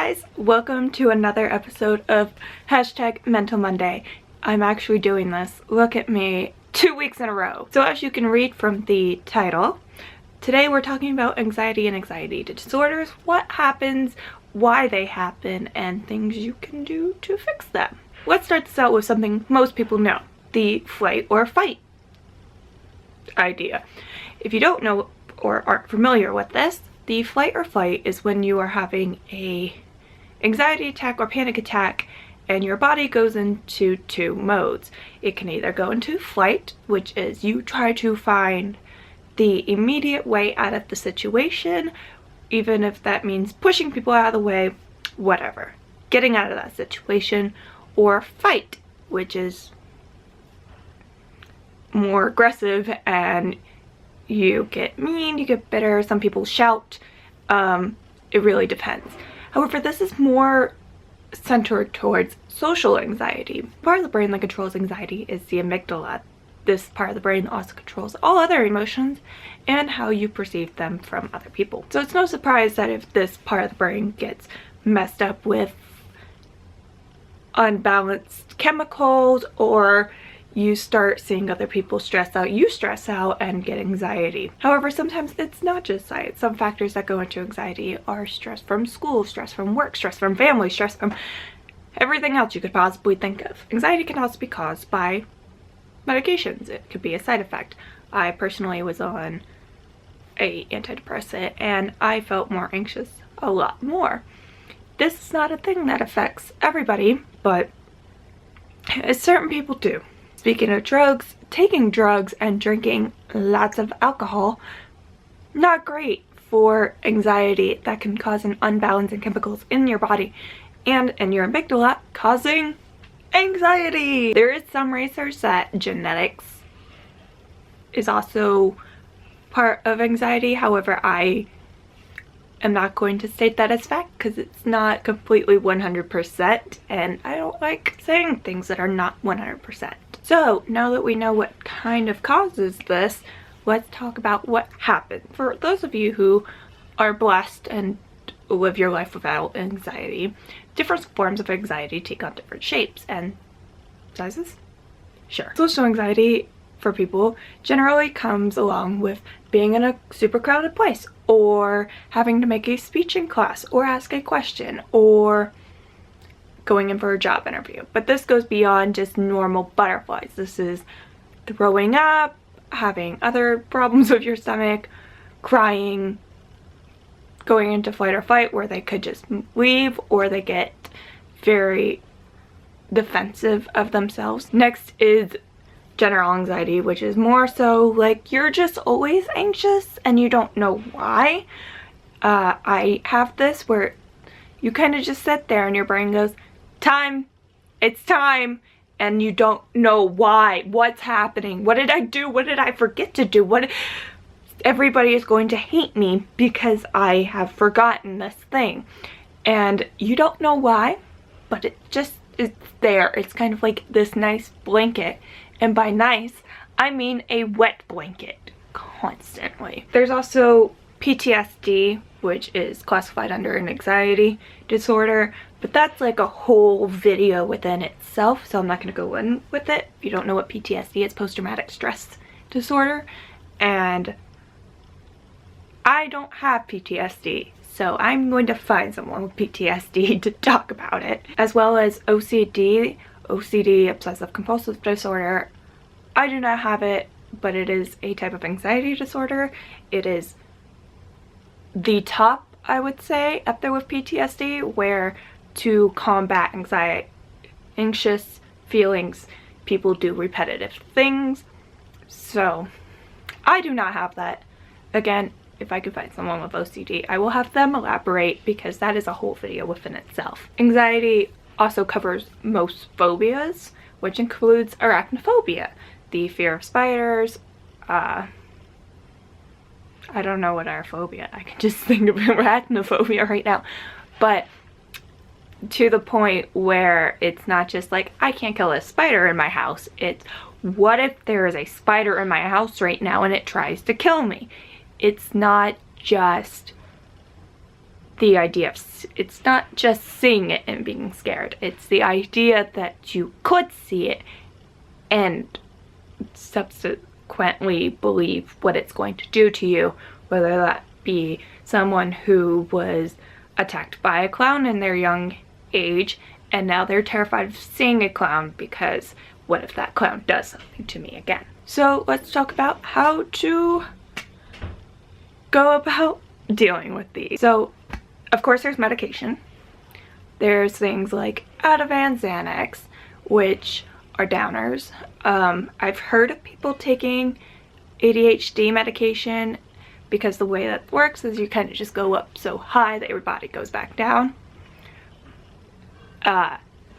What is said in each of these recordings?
guys, welcome to another episode of #Mental Monday. I'm actually doing this, look at me, 2 weeks in a row. So as you can read from the title, today we're talking about anxiety and anxiety disorders, what happens, why they happen, and things you can do to fix them. Let's start this out with something most people know, the flight or fight idea. If you don't know or aren't familiar with this, the flight or fight is when you are having a anxiety attack or panic attack and your body goes into two modes. It can either go into flight, which is you try to find the immediate way out of the situation, even if that means pushing people out of the way, whatever, getting out of that situation, or fight, which is more aggressive and you get mean, you get bitter, some people shout, it really depends. However, this is more centered towards social anxiety. Part of the brain that controls anxiety is the amygdala. This part of the brain also controls all other emotions and how you perceive them from other people. So it's no surprise that if this part of the brain gets messed up with unbalanced chemicals, or you start seeing other people stress out, you stress out and get anxiety. However, sometimes it's not just science. Some factors that go into anxiety are stress from school, stress from work, stress from family, stress from everything else you could possibly think of. Anxiety can also be caused by medications. It could be a side effect. I personally was on a antidepressant and I felt more anxious a lot more. This is not a thing that affects everybody, but certain people do. Speaking of drugs, taking drugs and drinking lots of alcohol, not great for anxiety. That can cause an unbalance in chemicals in your body and in your amygdala, causing anxiety. There is some research that genetics is also part of anxiety. However, I am not going to state that as fact because it's not completely 100%, and I don't like saying things that are not 100%. So now that we know what kind of causes this, let's talk about what happened. For those of you who are blessed and live your life without anxiety, different forms of anxiety take on different shapes and sizes. Sure. Social anxiety for people generally comes along with being in a super crowded place, or having to make a speech in class, or ask a question, or going in for a job interview. But this goes beyond just normal butterflies. This is throwing up, having other problems with your stomach, crying, going into flight or fight where they could just leave, or they get very defensive of themselves. Next is general anxiety, which is more so like you're just always anxious and you don't know why. I have this where you kind of just sit there and your brain goes, time, it's time, and you don't know why, what's happening, what did I do, what did I forget to do, everybody is going to hate me because I have forgotten this thing, and you don't know why, but it's there. It's kind of like this nice blanket, and by nice I mean a wet blanket constantly. There's also PTSD, which is classified under an anxiety disorder, but that's like a whole video within itself, so I'm not going to go in with it. If you don't know what PTSD is, post-traumatic stress disorder, and I don't have PTSD, so I'm going to find someone with PTSD to talk about it, as well as OCD, obsessive compulsive disorder. I do not have it, but it is a type of anxiety disorder. It is the top, I would say, up there with PTSD, where to combat anxious feelings, people do repetitive things. So I do not have that. Again, if I could find someone with OCD, I will have them elaborate, because that is a whole video within itself. Anxiety also covers most phobias, which includes arachnophobia, the fear of spiders. I don't know what phobia. I can just think of arachnophobia right now. But to the point where it's not just like, I can't kill a spider in my house. It's, what if there is a spider in my house right now and it tries to kill me? It's not just the idea of, it's not just seeing it and being scared, it's the idea that you could see it and subsequently believe what it's going to do to you, whether that be someone who was attacked by a clown in their young age and now they're terrified of seeing a clown because what if that clown does something to me again? So let's talk about how to go about dealing with these. So of course there's medication. There's things like Ativan, Xanax, which are downers. I've heard of people taking ADHD medication because the way that works is you kind of just go up so high that your body goes back down.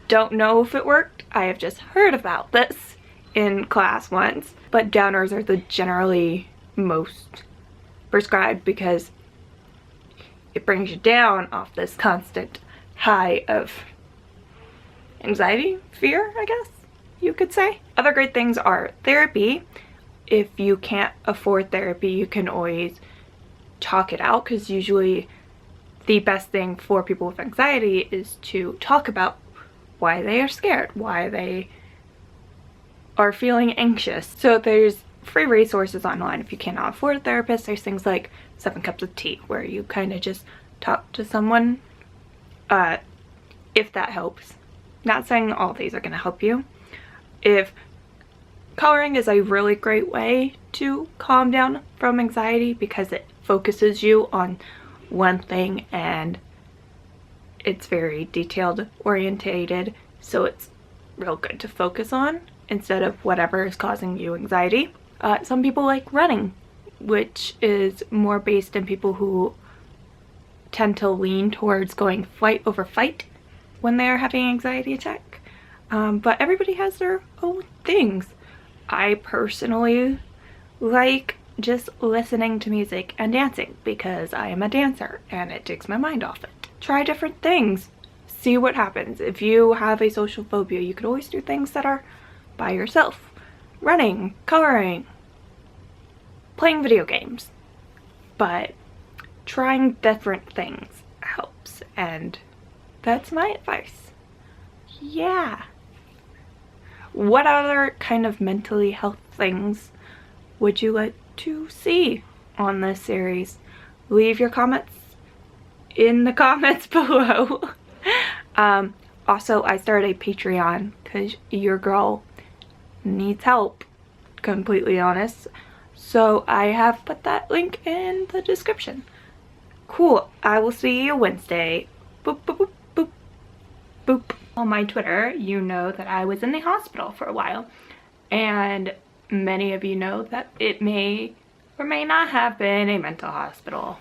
Don't know if it worked. I have just heard about this in class once, but downers are the generally most prescribed because it brings you down off this constant high of anxiety, fear, I guess you could say. Other great things are therapy. If you can't afford therapy, you can always talk it out, because usually the best thing for people with anxiety is to talk about why they are scared, why they are feeling anxious. So there's free resources online. If you cannot afford a therapist, there's things like 7 Cups of Tea, where you kind of just talk to someone, if that helps. Not saying all these are going to help you. If coloring is a really great way to calm down from anxiety because it focuses you on one thing and it's very detailed orientated, so it's real good to focus on instead of whatever is causing you anxiety. Some people like running, which is more based in people who tend to lean towards going flight over fight when they're having an anxiety attack. But everybody has their own things. I personally like just listening to music and dancing because I am a dancer and it takes my mind off it. Try different things. See what happens. If you have a social phobia, you can always do things that are by yourself. Running, coloring, playing video games. But trying different things helps, and that's my advice. Yeah. What other kind of mentally health things would you like to see on this series? Leave your comments in the comments below. Also, I started a Patreon because your girl needs help, completely honest. So I have put that link in the description. Cool. I will see you Wednesday. Boop, boop, boop, boop, boop. On my Twitter, you know that I was in the hospital for a while, and many of you know that it may or may not have been a mental hospital.